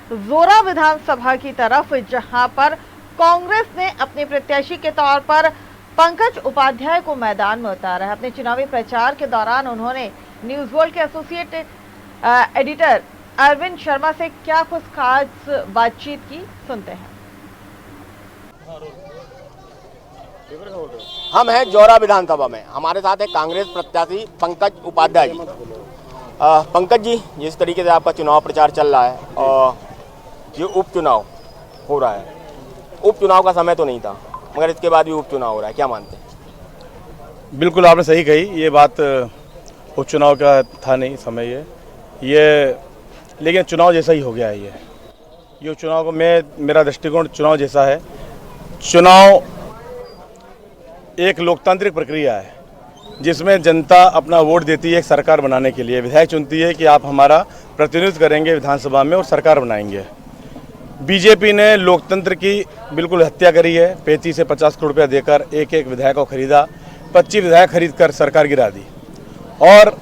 जोरा विधानसभा की तरफ, जहां पर कांग्रेस ने अपने प्रत्याशी के तौर पर पंकज उपाध्याय को मैदान में उतारा है। अपने चुनावी प्रचार के दौरान उन्होंने न्यूज वर्ल्ड के एसोसिएट एडिटर अरविंद शर्मा से क्या कुछ खास बातचीत की, सुनते हैं। हम हैं जौरा विधानसभा में, हमारे साथ है कांग्रेस प्रत्याशी पंकज उपाध्याय जी। पंकज जी, जिस तरीके से आपका चुनाव प्रचार चल रहा है और ये उपचुनाव हो रहा है, उपचुनाव का समय तो नहीं था मगर इसके बाद भी उपचुनाव हो रहा है, क्या मानते हैं? बिल्कुल आपने सही कही, ये बात उपचुनाव का था नहीं समय ये लेकिन चुनाव जैसा ही हो गया है। ये चुनाव को मेरा दृष्टिकोण चुनाव जैसा है। चुनाव एक लोकतांत्रिक प्रक्रिया है जिसमें जनता अपना वोट देती है एक सरकार बनाने के लिए। विधायक चुनती है कि आप हमारा प्रतिनिधित्व करेंगे विधानसभा में और सरकार बनाएंगे। बीजेपी ने लोकतंत्र की बिल्कुल हत्या करी है। 35 से 50 करोड़ रुपया देकर एक एक विधायक को खरीदा, 25 विधायक खरीद कर सरकार गिरा दी। और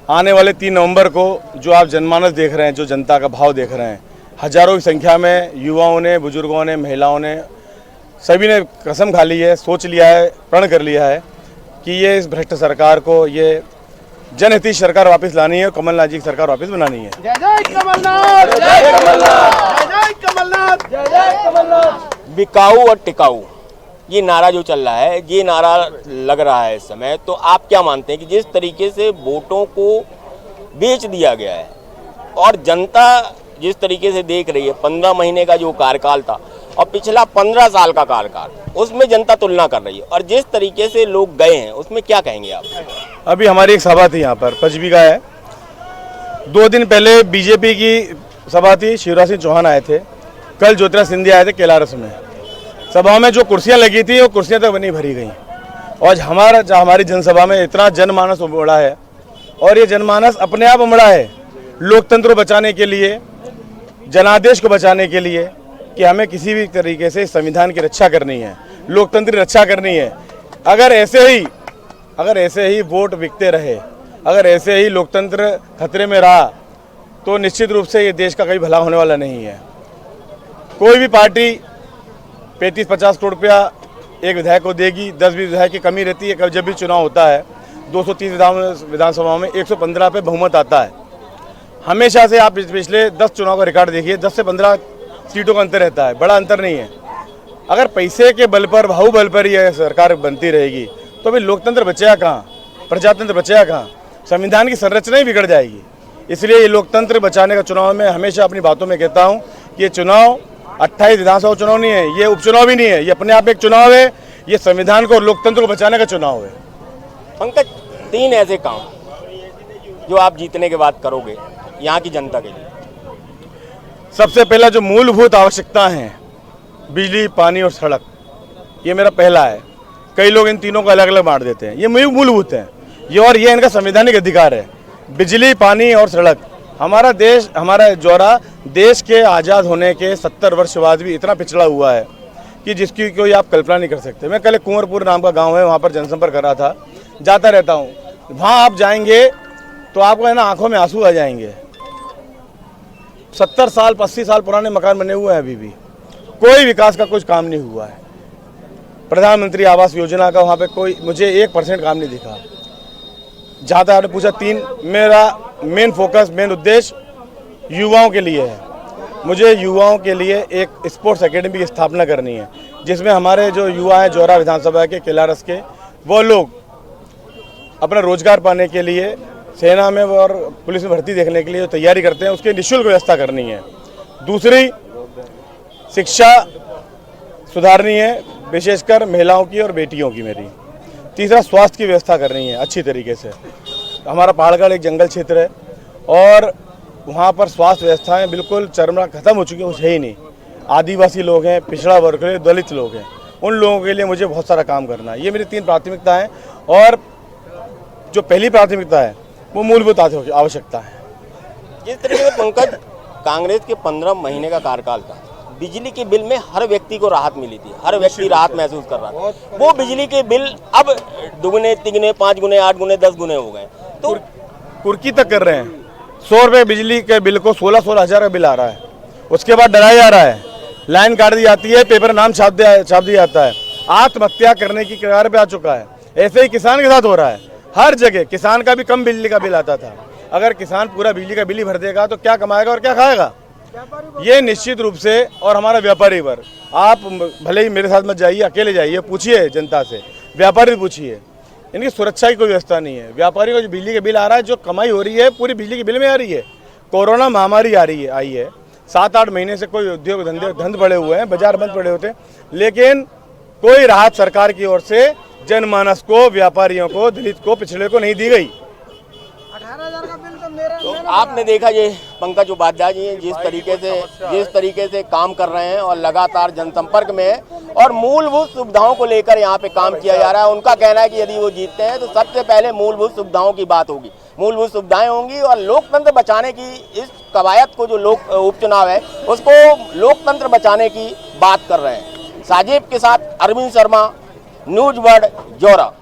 आने वाले 3 नवंबर को जो आप जनमानस देख रहे हैं, जो जनता का भाव देख रहे हैं, हजारों की संख्या में युवाओं ने, बुजुर्गों ने, महिलाओं ने, सभी ने कसम खा ली है, सोच लिया है, प्रण कर लिया है कि ये इस भ्रष्ट सरकार को, ये जनहितैषी सरकार वापस लानी है, कमलनाथ जी की सरकार वापस बनानी है। जय जय कमलनाथ, जय जय कमलनाथ, जय जय कमलनाथ, जय जय कमलनाथ। बिकाऊ और टिकाऊ, ये नारा जो चल रहा है, ये नारा लग रहा है इस समय, तो आप क्या मानते हैं कि जिस तरीके से वोटों को बेच दिया गया है और जनता जिस तरीके से देख रही है, 15 महीने का जो कार्यकाल था और पिछला 15 साल का कार्यकाल, उसमें जनता तुलना कर रही है और जिस तरीके से लोग गए हैं उसमें क्या कहेंगे आप? अभी हमारी एक सभा थी यहाँ पर, पचबिगा है, 2 दिन पहले बीजेपी की सभा थी, शिवराज सिंह चौहान आए थे, कल ज्योतिरादित्य सिंधिया आए थे केलारस में। सभा में जो कुर्सियाँ लगी थी वो कुर्सियाँ तक नहीं भरी गई। और हमारी जनसभा में इतना जनमानस उमड़ा है और ये जनमानस अपने आप उमड़ा है लोकतंत्र को बचाने के लिए, जनादेश को बचाने के लिए, कि हमें किसी भी तरीके से संविधान की रक्षा करनी है, लोकतंत्र की रक्षा करनी है। अगर ऐसे ही वोट बिकते रहे, अगर ऐसे ही लोकतंत्र खतरे में रहा तो निश्चित रूप से ये देश का कभी भला होने वाला नहीं है। कोई भी पार्टी 35-50 करोड़ रुपया एक विधायक को देगी, 10-20 विधायक की कमी रहती है। जब भी चुनाव होता है 230 विधानसभाओं में 115 पे बहुमत आता है। हमेशा से आप पिछले 10 चुनाव का रिकॉर्ड देखिए, 10 से 15 सीटों का अंतर रहता है, बड़ा अंतर नहीं है। अगर पैसे के बल पर, बाहुबल पर यह सरकार बनती रहेगी तो फिर लोकतंत्र बचेगा कहाँ, प्रजातंत्र बचेगा कहाँ, संविधान की संरचना ही बिगड़ जाएगी। इसलिए ये लोकतंत्र बचाने का चुनाव में हमेशा अपनी बातों में कहता हूँ कि ये चुनाव 28 विधानसभा चुनाव नहीं है, ये उपचुनाव भी नहीं है, ये अपने आप एक चुनाव है, ये संविधान को और लोकतंत्र को बचाने का चुनाव है। पंकज, 3 ऐसे काम जो आप जीतने के बाद करोगे यहाँ की जनता के लिए? सबसे पहला जो मूलभूत आवश्यकता है, बिजली, पानी और सड़क, ये मेरा पहला है। कई लोग इन तीनों को अलग अलग बांट देते हैं, ये मूलभूत है ये, और ये इनका संवैधानिक अधिकार है। बिजली, पानी और सड़क। हमारा देश, हमारा जौरा देश के आज़ाद होने के 70 वर्ष बाद भी इतना पिछड़ा हुआ है कि जिसकी कोई आप कल्पना नहीं कर सकते। मैं कल कुंवरपुर नाम का गाँव है, वहाँ पर जनसंपर्क कर रहा था, जाता रहता हूँ। वहाँ आप जाएंगे तो आपको है ना आंखों में आंसू आ जाएंगे। 70 साल 80 साल पुराने मकान बने हुए हैं, अभी भी कोई विकास का कुछ काम नहीं हुआ है। प्रधानमंत्री आवास योजना का वहाँ पे कोई मुझे 1% काम नहीं दिखा। जहाँ तक आपने पूछा 3, मेरा मेन फोकस, मेन उद्देश्य युवाओं के लिए है। मुझे युवाओं के लिए एक स्पोर्ट्स एकेडमी की स्थापना करनी है जिसमें हमारे जो युवा हैं जौरा विधानसभा के, केलारस के, वो लोग अपना रोजगार पाने के लिए सेना में और पुलिस में भर्ती देखने के लिए जो तैयारी करते हैं उसकी निःशुल्क व्यवस्था करनी है। दूसरी, शिक्षा सुधारनी है, विशेषकर महिलाओं की और बेटियों की मेरी। तीसरा, स्वास्थ्य की व्यवस्था करनी है अच्छी तरीके से। हमारा पहाड़गढ़ एक जंगल क्षेत्र है और वहाँ पर स्वास्थ्य व्यवस्थाएं बिल्कुल चरमरा खत्म हो चुकी है, कुछ है ही नहीं। आदिवासी लोग हैं, पिछड़ा वर्ग है, दलित लोग हैं, उन लोगों के लिए मुझे बहुत सारा काम करना है। ये मेरी 3 प्राथमिकता है और जो पहली प्राथमिकता है वो मूलभूत आवश्यकता है। जिस तरीके से पंकज, कांग्रेस के 15 महीने का कार्यकाल था, बिजली के बिल में हर व्यक्ति को राहत मिली थी, हर व्यक्ति राहत महसूस कर रहा था। वो बिजली के बिल अब 2 3 5 गुने 8 गुने 10 गुने हो गए, तो कुर्की तक कर रहे हैं। 100 रुपये बिजली के बिल को 16-16 हज़ार का बिल आ रहा है उसके बाद डराया जा रहा है, लाइन काट दी जाती है, पेपर नाम छाप दिया जाता है। आत्महत्या करने की कगार पे आ चुका है। ऐसे ही किसान के साथ हो रहा है। हर जगह किसान का भी कम बिजली का बिल आता था। अगर किसान पूरा बिजली का बिल ही भर देगा तो क्या कमाएगा और क्या खाएगा? ये निश्चित रूप से। और हमारा व्यापारी वर्ग, आप भले ही मेरे साथ मत जाइए, अकेले जाइए, पूछिए जनता से, व्यापारी भी पूछिए, इनकी सुरक्षा की कोई व्यवस्था नहीं है। व्यापारी को जो बिजली के बिल आ रहा है, जो कमाई हो रही है पूरी बिजली के बिल में आ रही है। कोरोना महामारी आई है, 7-8 महीने से कोई उद्योग धंधे बंद पड़े हुए हैं, बाजार बंद पड़े होते, लेकिन कोई राहत सरकार की ओर से जनमानस को, व्यापारियों को, दलित को, पिछड़े को नहीं दी गई। 18,000 का बिल तो मेरा तो आपने देखा ये पंकज उपाध्याय जी जिस तरीके से काम कर रहे हैं और लगातार जनसंपर्क में है और मूलभूत सुविधाओं को लेकर यहाँ पे काम किया जा रहा है। उनका कहना है कि यदि वो जीतते हैं तो सबसे पहले मूलभूत सुविधाओं की बात होगी, मूलभूत सुविधाएं होंगी और लोकतंत्र बचाने की इस कवायद को जो उपचुनाव है उसको लोकतंत्र बचाने की बात कर रहे हैं। साजिब के साथ अरविंद शर्मा, न्यूज वर्ल्ड, जोरा।